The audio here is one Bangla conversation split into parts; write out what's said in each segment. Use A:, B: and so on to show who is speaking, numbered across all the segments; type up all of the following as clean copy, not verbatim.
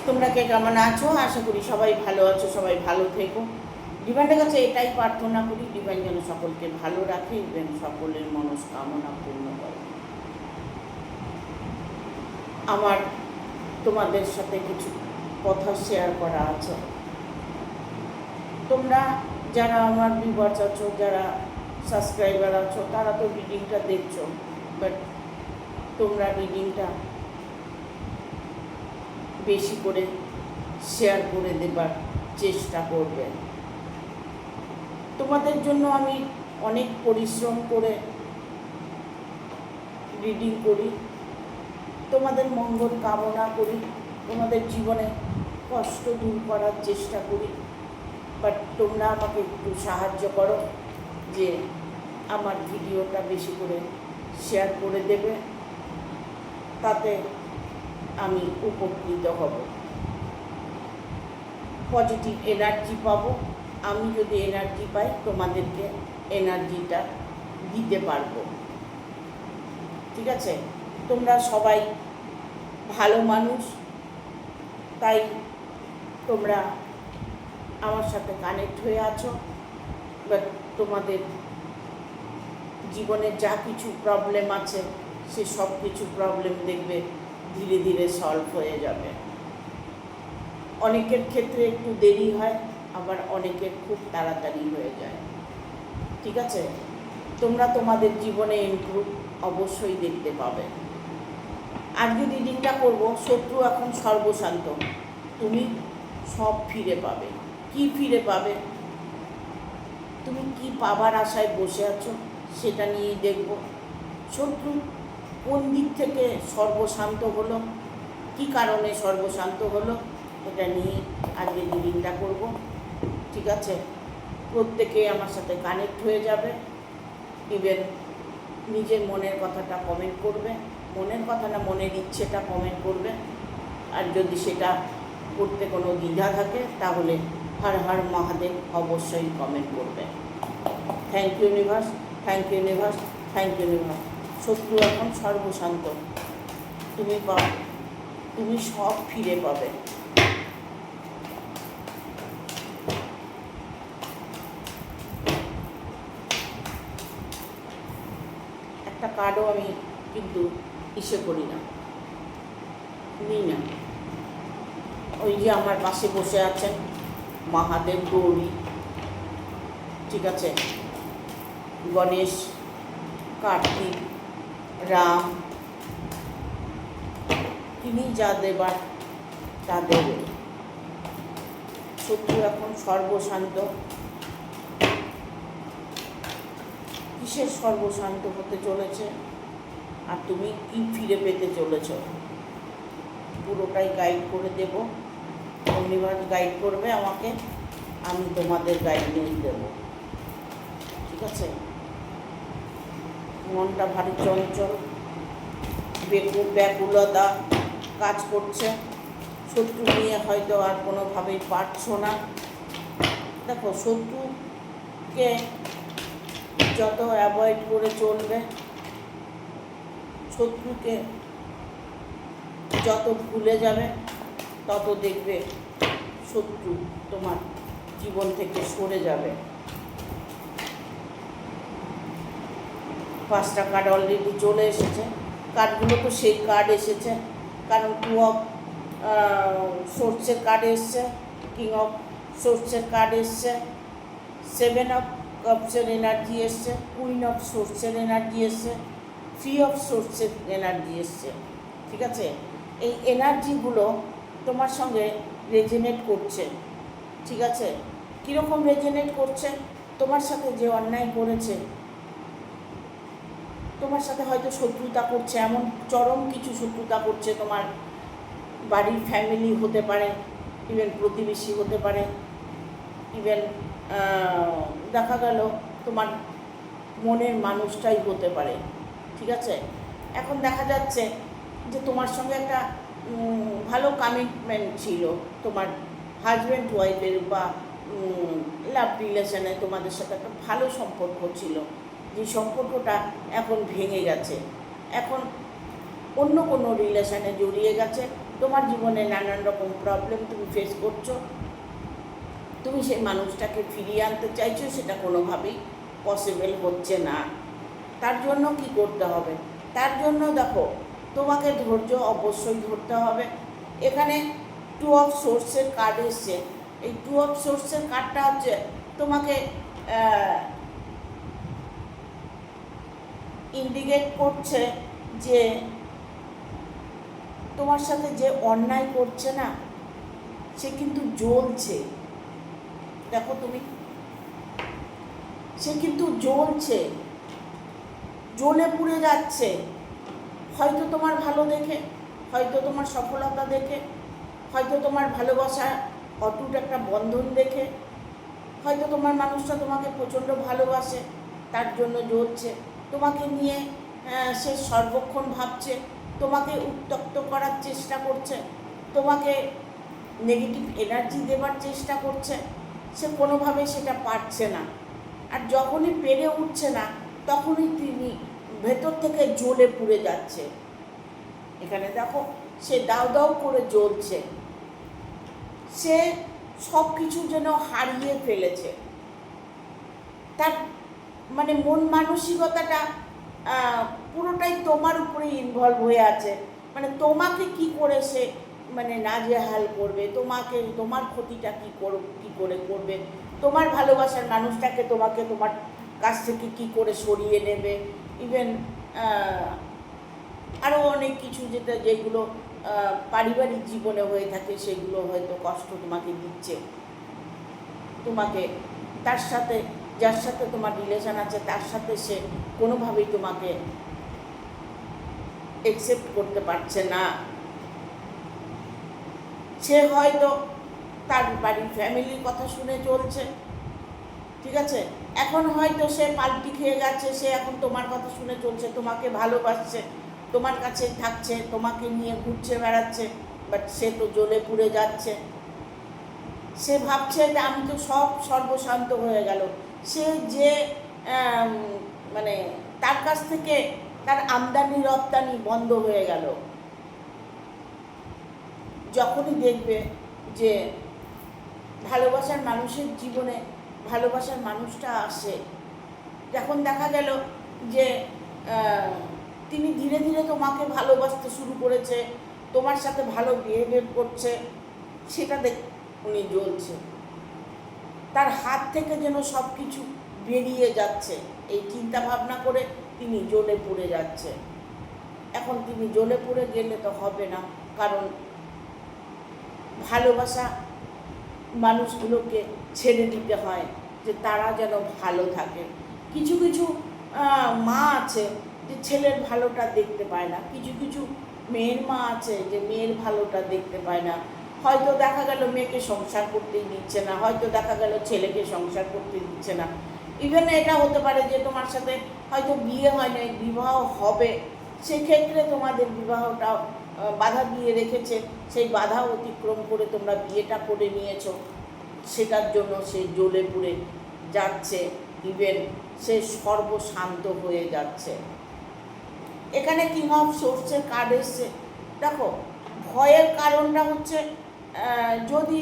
A: তোমরা কে কেমন আছো? আশা করি সবাই ভালো আছো, সবাই ভালো থেকো। ডিভাইনের কাছে এটাই প্রার্থনা করি, ডিভাইন যেন সকলকে ভালো রাখে এবং সকলের মনস্কামনা পূর্ণ করে। আমার তোমাদের সাথে কিছু কথা শেয়ার করা আছে। তোমরা যারা আমার ভিউয়ার্স আছো, যারা সাবস্ক্রাইবার আছো, তারা তো রিডিংটা দেখছো, বাট তোমরা রিডিংটা বেশি করে শেয়ার করে দেবার চেষ্টা করবে। তোমাদের জন্য আমি অনেক পরিশ্রম করে রিডিং করি, তোমাদের মঙ্গল কামনা করি, তোমাদের জীবনে কষ্ট দূর করার চেষ্টা করি। বাট তোমরা আমাকে একটু সাহায্য করো যে আমার ভিডিওটা বেশি করে শেয়ার করে দেবে, তাতে আমি উপকৃত হব, পজিটিভ এনার্জি পাবো। আমি যদি এনার্জি পাই, তোমাদেরকে এনার্জিটা দিতে পারবো। ঠিক আছে? তোমরা সবাই ভালো মানুষ, তাই তোমরা আমার সাথে কানেক্ট হয়ে আছো। বাট তোমাদের জীবনে যা কিছু প্রবলেম আছে, সে সব কিছু প্রবলেম দেখবে ধীরে ধীরে সলভ হয়ে যাবে। অনেকের ক্ষেত্রে একটু দেরি হয়, আবার অনেকের খুব তাড়াতাড়ি হয়ে যায়। ঠিক আছে? তোমরা তোমাদের জীবনে ইমপ্রুভ অবশ্যই দেখতে পাবে। আজকে রিডিংটা করবো, শত্রু এখন সর্বশান্ত, তুমি সব ফিরে পাবে। কি ফিরে পাবে? তুমি কি পাবার আশায় বসে আছো, সেটা নিয়েই দেখব। শত্রু কোন দিক থেকে সর্বশান্ত হলো, কি কারণে সর্বশান্ত হলো, এটা নিয়ে আজকে রিডিংটা করব। ঠিক আছে? প্রত্যেকে আমার সাথে কানেক্ট হয়ে যাবে। ইভেন নিজের মনের কথাটা কমেন্ট করবে, মনের কথা না, মনের ইচ্ছেটা কমেন্ট করবে। আর যদি সেটা করতে কোনো দ্বিধা থাকে, তাহলে হর হর মহাদেব অবশ্যই কমেন্ট করবে। Thank you universe, thank you universe, thank you universe. শত্রু এখন সর্বশান্ত, তুমি পাও, তুমি সব ফিরে পাবে। একটা কার্ডও আমি কিন্তু ইসে করি না, নিই না। ওই যে আমার পাশে বসে আছেন মহাদেব, গৌরী, ঠিক আছে, গণেশ, কার্তিক, রাম, তিনি যা দেবার তা দেবে। শত্রু এখন সর্বশান্ত। কিসের সর্বশান্ত হতে চলেছে, আর তুমি কি ফিরে পেতে চলেছ, পুরোটাই গাইড করে দেব। ইউনিভার্স গাইড করবে আমাকে, আমি তোমাদের গাইডেন্স দেব। ঠিক আছে? মনটা ভারী চঞ্চল, ব্যাকুলতা কাজ করছে। শত্রু নিয়ে হয়তো আর কোনোভাবেই পারছো না। দেখো, শত্রুকে যত অ্যাভয়েড করে চলবে, শত্রুকে যত ভুলে যাবে, তত দেখবে শত্রু তোমার জীবন থেকে সরে যাবে। 5টা কার্ড অলরেডি চলে এসেছে। কার্ডগুলো তো সেই কার্ড এসেছে, কারণ 2 অফ সোর্সের কার্ড এসছে, কিং অফ সোর্সের কার্ড এসছে, 7 অফ কাপসের এনার্জি এসছে, কুইন অফ সোর্সের এনার্জি এসছে, 3 অফ সোর্সের এনার্জি এসছে। ঠিক আছে? এই এনার্জিগুলো তোমার সঙ্গে রেজোনেট করছে। ঠিক আছে? কীরকম রেজোনেট করছে? তোমার সাথে যে অন্যায় করেছে, তোমার সাথে হয়তো শত্রুতা করছে, এমন চরম কিছু শত্রুতা করছে। তোমার বাড়ির ফ্যামিলি হতে পারে, ইভেন প্রতিবেশী হতে পারে, ইভেন দেখা গেল তোমার মনের মানুষটাই হতে পারে। ঠিক আছে? এখন দেখা যাচ্ছে যে তোমার সঙ্গে একটা ভালো কমিটমেন্ট ছিল, তোমার হাজব্যান্ড ওয়াইফের বা লাভ রিলেশনে তোমাদের সাথে একটা ভালো সম্পর্ক ছিল, যে সম্পর্কটা এখন ভেঙে গেছে, এখন অন্য কোনো রিলেশনে জড়িয়ে গেছে, তোমার জীবনে নানান রকম প্রবলেম তুমি ফেস করছো, তুমি সেই মানুষটাকে ফিরিয়ে আনতে চাইছো, সেটা কোনোভাবেই পসিবল হচ্ছে না। তার জন্য কি করতে হবে? তার জন্য দেখো, তোমাকে ধৈর্য অবশ্যই ধরতে হবে। এখানে 2 অফ সোর্সের কার্ড এসছে। এই 2 অফ সোর্সের কার্ডটা হচ্ছে তোমাকে ইন্ডিকেট করছে যে তোমার সাথে যে অন্যায় করছে না, সে কিন্তু জ্বলছে। দেখো তুমি, সে কিন্তু জ্বলছে, জ্বলে পুড়ে যাচ্ছে। হয়তো তোমার ভালো দেখে, হয়তো তোমার সফলতা দেখে, হয়তো তোমার ভালোবাসা অটুট একটা বন্ধন দেখে, হয়তো তোমার মানুষটা তোমাকে প্রচণ্ড ভালোবাসে, তার জন্য জ্বলছে। তোমাকে নিয়ে সে সর্বক্ষণ ভাবছে, তোমাকে উত্ত্যক্ত করার চেষ্টা করছে, তোমাকে নেগেটিভ এনার্জি দেবার চেষ্টা করছে। সে কোনোভাবে সেটা পারছে না। আর যখনই পেরে উঠছে না, তখনই তিনি ভেতর থেকে জ্বলে পুড়ে যাচ্ছে। এখানে দেখো, সে দাউ দাউ করে জ্বলছে। সে সব কিছু যেন হারিয়ে ফেলেছে। তার মানে মন মানসিকতাটা পুরোটাই তোমার উপরে ইনভলভ হয়ে আছে। মানে তোমাকে কি করে সে মানে নাজেহাল করবে, তোমাকে তোমার ক্ষতিটা কী করে করবে, তোমার ভালোবাসার মানুষটাকে তোমাকে তোমার কাছ থেকে কি করে সরিয়ে নেবে। ইভেন আরও অনেক কিছু যেগুলো পারিবারিক জীবনে হয়ে থাকে, সেগুলো হয়তো কষ্ট তোমাকে দিচ্ছে। তোমাকে তার সাথে, যার সাথে তোমার রিলেশন আছে, তার সাথে সে কোনোভাবেই তোমাকে অ্যাকসেপ্ট করতে পারছে না। সে হয়তো তার বাড়ির ফ্যামিলির কথা শুনে চলছে, ঠিক আছে। এখন হয়তো সে পাল্টি খেয়ে গেছে, সে এখন তোমার কথা শুনে চলছে, তোমাকে ভালোবাসছে, তোমার কাছে থাকছে, তোমাকে নিয়ে ঘুরছে বেড়াচ্ছে, বাট সে তো জ্বলে পুড়ে যাচ্ছে। সে ভাবছে যে আমি তো সব সর্বশান্ত হয়ে গেল। সে যে মানে তার কাছ থেকে তার আমদানি রপ্তানি বন্ধ হয়ে গেল। যখনই দেখবে যে ভালোবাসার মানুষের জীবনে ভালোবাসার মানুষটা আসে, যখন দেখা গেল যে তিনি ধীরে ধীরে তোমাকে ভালোবাসতে শুরু করেছে, তোমার সাথে ভালো বিহেভিয়ার করছে, সেটা দেখ উনি জ্বলছে। তার হাত থেকে যেন সব কিছু বেরিয়ে যাচ্ছে, এই চিন্তা ভাবনা করে তিনি জ্বলে পুড়ে যাচ্ছে। এখন তিনি জ্বলে পুড়ে গেলে তো হবে না, কারণ ভালোবাসা মানুষগুলোকে ছেড়ে দিতে হয় যে তারা যেন ভালো থাকে। কিছু কিছু মা আছে যে ছেলের ভালোটা দেখতে পায় না, কিছু কিছু মেয়ের মা আছে যে মেয়ের ভালোটা দেখতে পায় না। হয়তো দেখা গেল মেয়েকে সংসার করতেই দিচ্ছে না, হয়তো দেখা গেল ছেলেকে সংসার করতে দিচ্ছে না। ইভেন এটা হতে পারে যে তোমার সাথে হয়তো বিয়ে হয় না, বিবাহ হবে, সেক্ষেত্রে তোমাদের বিবাহটা বাধা দিয়ে রেখেছে, সেই বাধা অতিক্রম করে তোমরা বিয়েটা করে নিয়েছো, সেটার জন্য সে জ্বলে পুড়ে যাচ্ছে। ইভেন সে সর্বশান্ত হয়ে যাচ্ছে। এখানে কিং অফ সোর্সের কার্ড এসছে। দেখো, ভয়ের কারণটা হচ্ছে যদি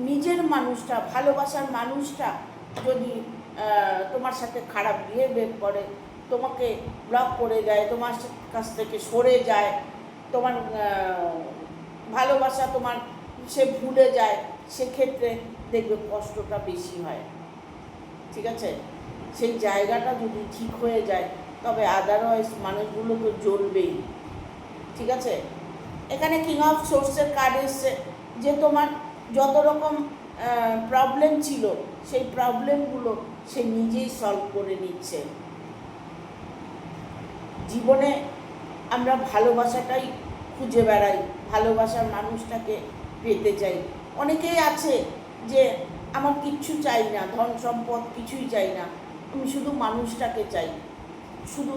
A: নিজের মানুষটা, ভালোবাসার মানুষটা যদি তোমার সাথে খারাপ বিহেভিয়ার করে, তোমাকে ব্লক করে দেয়, তোমার কাছ থেকে সরে যায়, তোমার ভালোবাসা তোমার সে ভুলে যায়, সেক্ষেত্রে দেখবে কষ্টটা বেশি হয়, ঠিক আছে। সেই জায়গাটা যদি ঠিক হয়ে যায়, তবে আদারওয়াইজ মানুষগুলো তো জ্বলবেই, ঠিক আছে। এখানে কিং অফ সোর্সের কার্ড এসছে যে তোমার যত রকম প্রবলেম ছিল, সেই প্রবলেমগুলো সে নিজেই সলভ করে নিচ্ছে। জীবনে আমরা ভালোবাসাটাই খুঁজে বেড়াই, ভালোবাসার মানুষটাকে পেতে চাই। অনেকেই আছে যে আমার কিচ্ছু চাই না, ধন সম্পদ কিছুই চাই না, আমি শুধু মানুষটাকে চাই, শুধু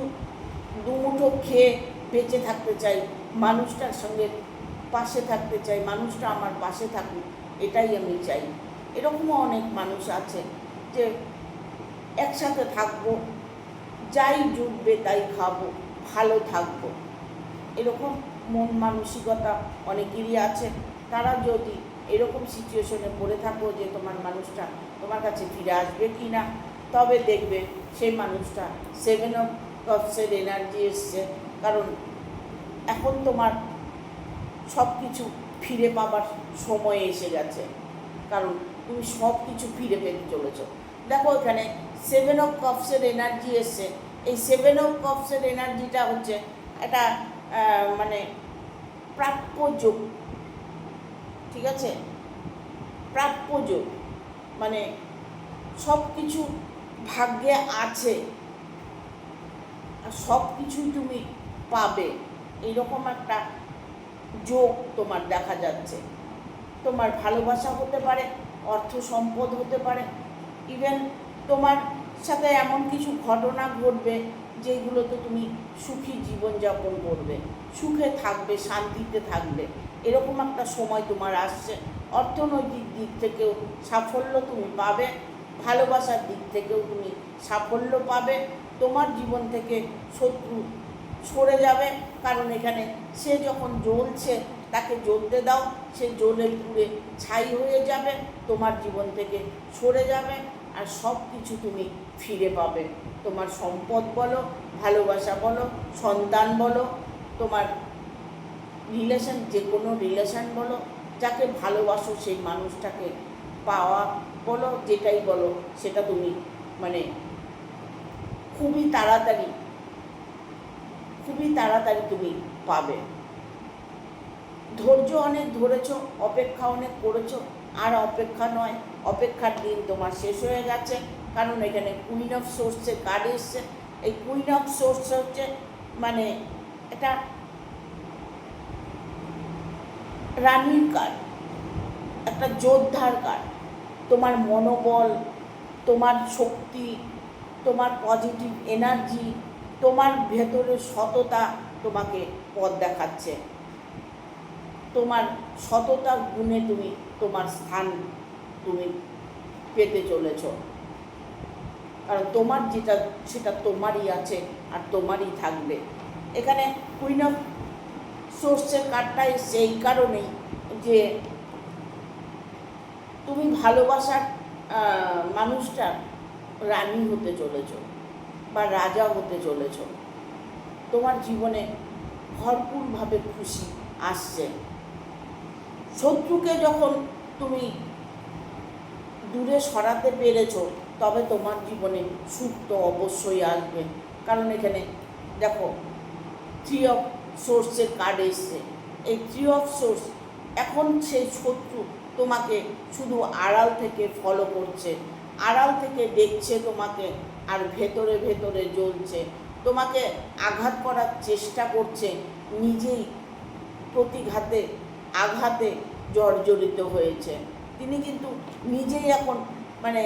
A: দুমুঠো খেয়ে বেঁচে থাকতে চাই, মানুষটার সঙ্গে পাশে থাকতে চাই, মানুষটা আমার পাশে থাকুক, এটাই আমি চাই। এরকমও অনেক মানুষ আছে যে একসাথে থাকবো, যাই জুটবে তাই খাবো, ভালো থাকবো, এরকম মন মানসিকতা অনেকেরই আছে। তারা যদি এরকম সিচুয়েশনে পড়ে থাকো যে তোমার মানুষটা তোমার কাছে ফিরে আসবে কি না, তবে দেখবে সেই মানুষটা 7 অফ কাপসের এনার্জি এসছে। কারণ এখন তোমার সব কিছু ফিরে পাবার সময় এসে গেছে, কারণ তুমি সব কিছু ফিরে পেতে চলেছ। দেখো এখানে 7 অফ কাপসের এনার্জি এসছে। এই 7 অফ কাপসের এনার্জিটা হচ্ছে একটা মানে প্রাপ্য যোগ, ঠিক আছে? প্রাপ্য যোগ মানে সব কিছু ভাগ্যে আছে আর সব কিছুই তুমি পাবে, এইরকম একটা যোগ তোমার দেখা যাচ্ছে। তোমার ভালোবাসা হতে পারে, অর্থ সম্পদ হতে পারে, ইভেন তোমার সাথে এমন কিছু ঘটনা ঘটবে যেগুলোতে তুমি সুখী জীবনযাপন করবে, সুখে থাকবে, শান্তিতে থাকবে, এরকম একটা সময় তোমার আসছে। অর্থনৈতিক দিক থেকেও সাফল্য তুমি পাবে, ভালোবাসার দিক থেকেও তুমি সাফল্য পাবে। তোমার জীবন থেকে শত্রু সরে যাবে, কারণ এখানে সে যখন জ্বলছে তাকে জ্বলতে দাও, সে জ্বলে পুড়ে ছাই হয়ে যাবে, তোমার জীবন থেকে সরে যাবে, আর সব কিছু তুমি ফিরে পাবে। তোমার সম্পদ বলো, ভালোবাসা বলো, সন্তান বলো, তোমার রিলেশন, যে কোনো রিলেশন বলো, যাকে ভালোবাসো সেই মানুষটাকে পাওয়া বলো, যেটাই বলো সেটা তুমি মানে খুবই তাড়াতাড়ি তুমি পাবে। ধৈর্য অনেক ধরেছ, অপেক্ষা অনেক করেছো, আর অপেক্ষা নয়, অপেক্ষার দিন তোমার শেষ হয়ে গেছে। কারণ এখানে কুইন অফ সোর্সের কার্ড এসছে। এই কুইন অফ সোর্স হচ্ছে মানে এটা রানীর কার্ড, একটা যোদ্ধার কার্ড। তোমার মনোবল, তোমার শক্তি, তোমার পজিটিভ এনার্জি, তোমার ভেতরের সততা তোমাকে পথ দেখাচ্ছে। তোমার সততার গুণে তুমি তোমার স্থান তুমি পেতে চলেছ, কারণ তোমার যেটা সেটা তোমারই আছে আর তোমারই থাকবে। এখানে কুইন অফ সোর্সের কার্ডটা সেই কারণেই যে তুমি ভালোবাসার মানুষটার রানী হতে চলেছ বা রাজা হতে চলেছ। তোমার জীবনে ভরপুরভাবে খুশি আসছে। শত্রুকে যখন তুমি দূরে সরাতে পেরেছো, তবে তোমার জীবনে সুখ তো অবশ্যই আসবে। কারণ এখানে দেখো 3 অফ সোর্সের কার্ড এসছে। এই 3 অফ সোর্স, এখন সেই শত্রু তোমাকে শুধু আড়াল থেকে ফলো করছে, আড়াল থেকে দেখছে তোমাকে, আর ভেতরে ভেতরে জ্বলছে, তোমাকে আঘাত করার চেষ্টা করছে, নিজেই আঘাতে জর্জরিত হয়েছে। তিনি কিন্তু নিজেই এখন মানে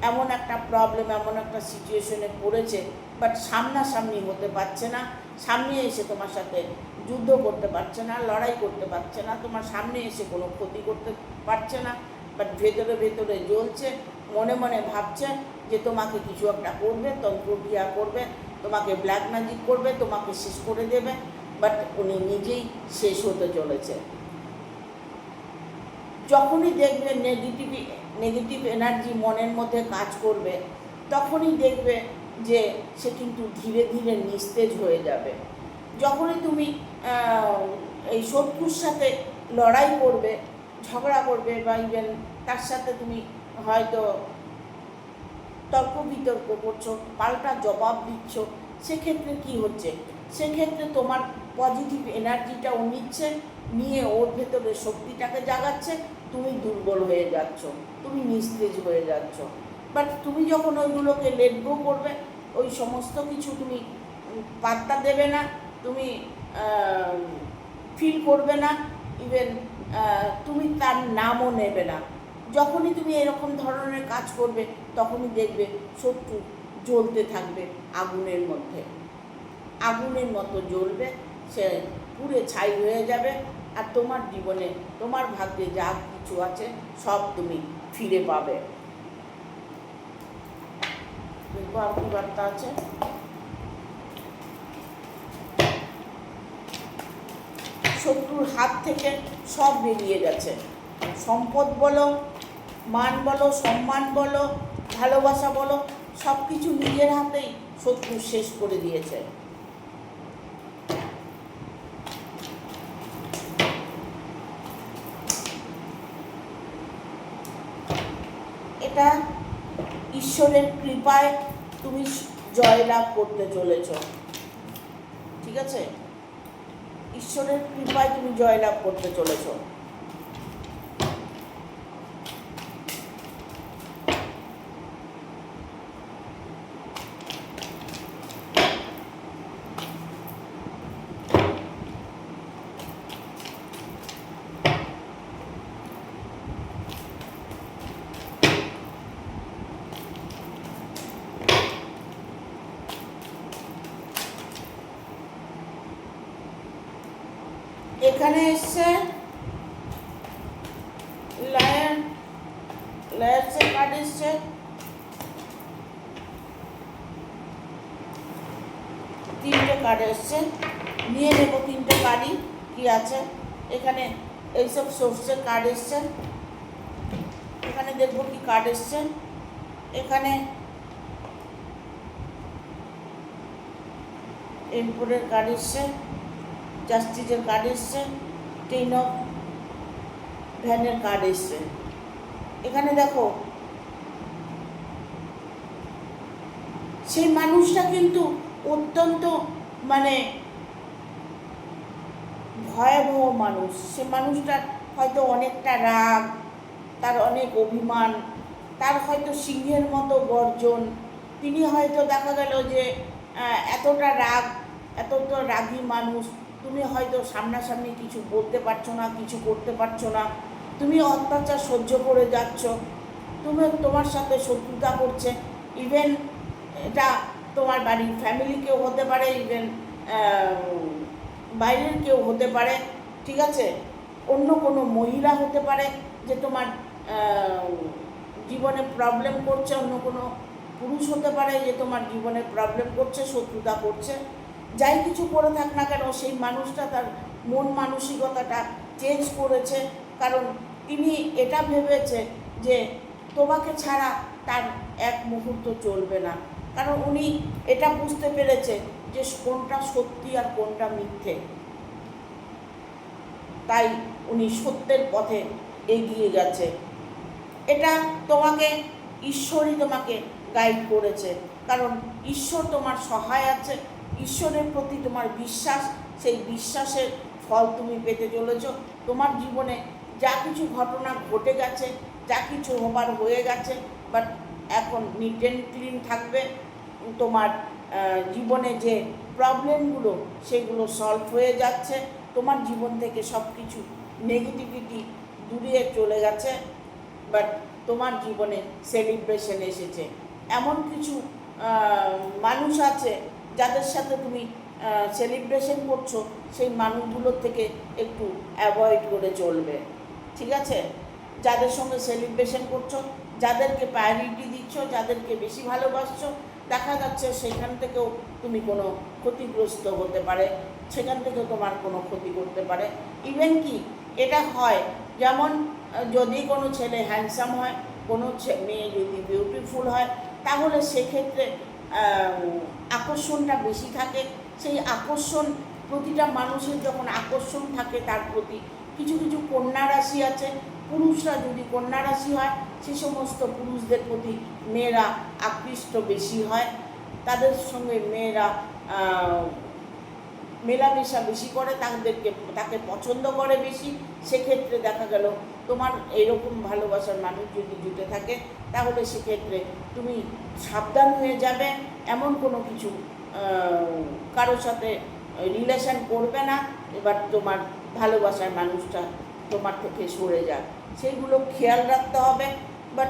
A: এমন একটা প্রবলেম, এমন একটা সিচুয়েশনে পড়েছে, বাট সামনাসামনি হতে পারছে না, সামনে এসে তোমার সাথে যুদ্ধ করতে পারছে না, লড়াই করতে পারছে না, তোমার সামনে এসে কোনো ক্ষতি করতে পারছে না, বাট ভেতরে ভেতরে জ্বলছে, মনে মনে ভাবছে যে তোমাকে কিছু একটা করবে, তন্ত্রক্রিয়া করবে, তোমাকে ব্ল্যাক ম্যাজিক করবে, তোমাকে শেষ করে দেবে, বাট উনি নিজেই শেষ হতে চলেছে। যখনই দেখবে নেগেটিভ এনার্জি মনের মধ্যে কাজ করবে, তখনই দেখবে যে সে কিন্তু ধীরে ধীরে নিস্তেজ হয়ে যাবে। যখনই তুমি এই শত্রুর সাথে লড়াই করবে, ঝগড়া করবে, বা ইভেন তার সাথে তুমি হয়তো তর্ক বিতর্ক করছো, পাল্টা জবাব দিচ্ছ, সেক্ষেত্রে কি হচ্ছে, সেক্ষেত্রে তোমার পজিটিভ এনার্জিটা ও নিয়ে ওর ভেতরে শক্তিটাকে জাগাচ্ছে, তুমি দুর্বল হয়ে যাচ্ছ, তুমি নিস্তেজ হয়ে যাচ্ছ। বাট তুমি যখন ওইগুলোকে লেট গো করবে, ওই সমস্ত কিছু তুমি পাত্তা দেবে না, তুমি ফিল করবে না, ইভেন তুমি তার নামও নেবে না। যখনই তুমি এরকম ধরনের কাজ করবে, তখনই দেখবে শত্রু জ্বলতে থাকবে আগুনের মধ্যে, আগুনের মতো জ্বলবে, সে পুড়ে ছাই হয়ে যাবে, আর তোমার জীবনে তোমার ভাগ্যে যা কিছু আছে সব তুমি ফিরে পাবে। দেখবো আর কি বার্তা আছে। শত্রুর হাত থেকে সব বেরিয়ে গেছে। সম্পদ বলো, মান বলো, সম্মান বলো, ভালোবাসা বলো, সব কিছু নিজের হাতেই শত্রু শেষ করে দিয়েছে। এটা ঈশ্বরের কৃপায় তুমি জয়লাভ করতে চলেছ। ঠিক আছে, ঈশ্বরের কৃপায় তুমি জয়লাভ করতে চলেছ। এখানে এসছে লায়ার্সের কার্ড এসছে, তিনটে কার্ড এসছে। নিয়ে নেব তিনটে কার্ডই কি আছে। এখানে এইসব সোর্সের কার্ড এসছে, এখানে দেখবো কি কার্ড এসছে। এখানে এম্পোরের কার্ড এসছে, জাস্টিসের কার্ড এসছে, 10 অফ ভ্যানের কার্ড এসছে। এখানে দেখো সেই মানুষটা কিন্তু অত্যন্ত মানে ভয়াবহ মানুষ। সে মানুষটার হয়তো অনেকটা রাগ, তার অনেক অভিমান, তার হয়তো সিংহের মতো গর্জন। তিনি হয়তো দেখা গেল যে এতটা রাগ, এতটা রাগী মানুষ, তুমি হয়তো সামনাসামনি কিছু বলতে পারছো না, কিছু করতে পারছো না, তুমি অত্যাচার সহ্য করে যাচ্ছ, তোমার সাথে শত্রুতা করছে। ইভেন এটা তোমার বাড়ির ফ্যামিলি কেউ হতে পারে, ইভেন বাইরের কেউ হতে পারে। ঠিক আছে, অন্য কোনো মহিলা হতে পারে যে তোমার জীবনে প্রবলেম করছে, অন্য কোনো পুরুষ হতে পারে যে তোমার জীবনে প্রবলেম করছে, শত্রুতা করছে। যাই কিছু করে থাক না কেন, সেই মানুষটা তার মন মানসিকতাটা চেঞ্জ করেছে। কারণ তিনি এটা ভেবেছে যে তোমাকে ছাড়া তার এক মুহূর্ত চলবে না। কারণ উনি এটা বুঝতে পেরেছে যে কোনটা সত্যি আর কোনটা মিথ্যে। তাই উনি সত্যের পথে এগিয়ে গেছে। এটা তোমাকে ঈশ্বরই তোমাকে গাইড করেছে। কারণ ঈশ্বর তোমার সহায় আছে, ঈশ্বরের প্রতি তোমার বিশ্বাস, সেই বিশ্বাসের ফল তুমি পেতে চলেছ। তোমার জীবনে যা কিছু ঘটনা ঘটে গেছে, যা কিছু হবার হয়ে গেছে, বাট এখন নিট অ্যান্ড ক্লিন থাকবে। তোমার জীবনে যে প্রবলেমগুলো সেগুলো সলভ হয়ে যাচ্ছে। তোমার জীবন থেকে সব কিছু নেগেটিভিটি দূরে চলে গেছে। বাট তোমার জীবনে সেলিব্রেশন এসেছে। এমন কিছু মানুষ আছে যাদের সাথে তুমি সেলিব্রেশন করছো, সেই মানুষগুলোর থেকে একটু অ্যাভয়েড করে চলবে। ঠিক আছে, যাদের সঙ্গে সেলিব্রেশন করছো, যাদেরকে প্রায়োরিটি দিচ্ছ, যাদেরকে বেশি ভালোবাসছো, দেখা যাচ্ছে সেখান থেকেও তুমি কোনো ক্ষতিগ্রস্ত হতে পারে, সেখান থেকেও তোমার কোনো ক্ষতি করতে পারে। ইভেন কি এটা হয়, যেমন যদি কোনো ছেলে হ্যান্ডসাম হয়, কোনো মেয়ে যদি বিউটিফুল হয়, তাহলে সেক্ষেত্রে আকর্ষণটা বেশি থাকে। সেই আকর্ষণ, প্রতিটা মানুষের যখন আকর্ষণ থাকে তার প্রতি, কিছু কিছু কন্যা রাশি আছে, পুরুষরা যদি কন্যা রাশি হয়, সে সমস্ত পুরুষদের প্রতি মেয়েরা আকৃষ্ট বেশি হয়, তাদের সঙ্গে মেয়েরা মেলামেশা বেশি করে, তাকে পছন্দ করে বেশি। সেক্ষেত্রে দেখা গেল তোমার এরকম ভালোবাসার মানুষ যদি জুটে থাকে, তাহলে সেক্ষেত্রে তুমি সাবধান হয়ে যাবে। এমন কোনো কিছু কারোর সাথে রিলেশন করবে না। এবার তোমার ভালোবাসার মানুষটা তোমার থেকে সরে যাক, সেইগুলো খেয়াল রাখতে হবে। বাট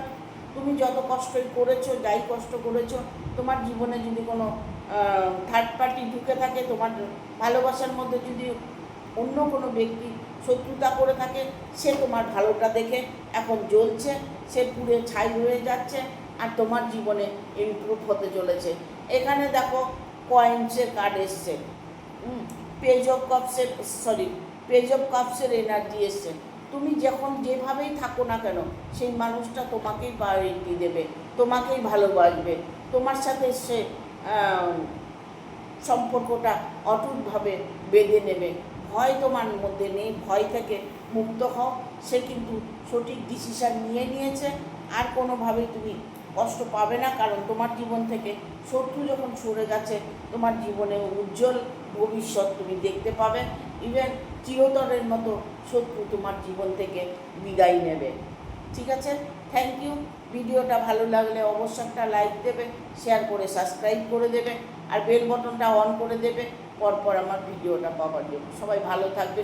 A: তুমি যত কষ্টই করেছো, যাই কষ্ট করেছো, তোমার জীবনে যদি কোনো থার্ড পার্টি ঢুকে থাকে, তোমার ভালোবাসার মধ্যে যদি অন্য কোনো ব্যক্তি শত্রুতা করে থাকে, সে তোমার ভালোটা দেখে এখন জ্বলছে, সে পুড়ে ছাই হয়ে যাচ্ছে, আর তোমার জীবনে ইমপ্রুভ হতে চলেছে। এখানে দেখো কয়েন্সের কার্ড এসছে, পেজ অফ কাপসের পেজ অফ কাপসের এনার্জি এসছে। তুমি যখন যেভাবেই থাকো না কেন, সেই মানুষটা তোমাকেই প্রায়োরিটি দেবে, তোমাকেই ভালোবাসবে, তোমার সাথে সে সম্পর্কটা অটুটভাবে বেঁধে নেবে। ভয় তোমার মধ্যে নেই, ভয় থেকে মুক্ত হও। সে কিন্তু সঠিক ডিসিশান নিয়েছে, আর কোনোভাবেই তুমি কষ্ট পাবে না, কারণ তোমার জীবন থেকে শত্রু যখন সরে গেছে, তোমার জীবনে উজ্জ্বল ভবিষ্যৎ তুমি দেখতে পাবে। ইভেন চিরতরের মতো শত্রু তোমার জীবন থেকে বিদায় নেবে। ঠিক আছে, থ্যাংক ইউ। ভিডিওটা ভালো লাগলে অবশ্যই একটা লাইক দেবে, শেয়ার করে সাবস্ক্রাইব করে দেবে, আর বেল বটনটা অন করে দেবে পরপর আমার ভিডিওটা পাওয়ার জন্য। সবাই ভালো থাকবে।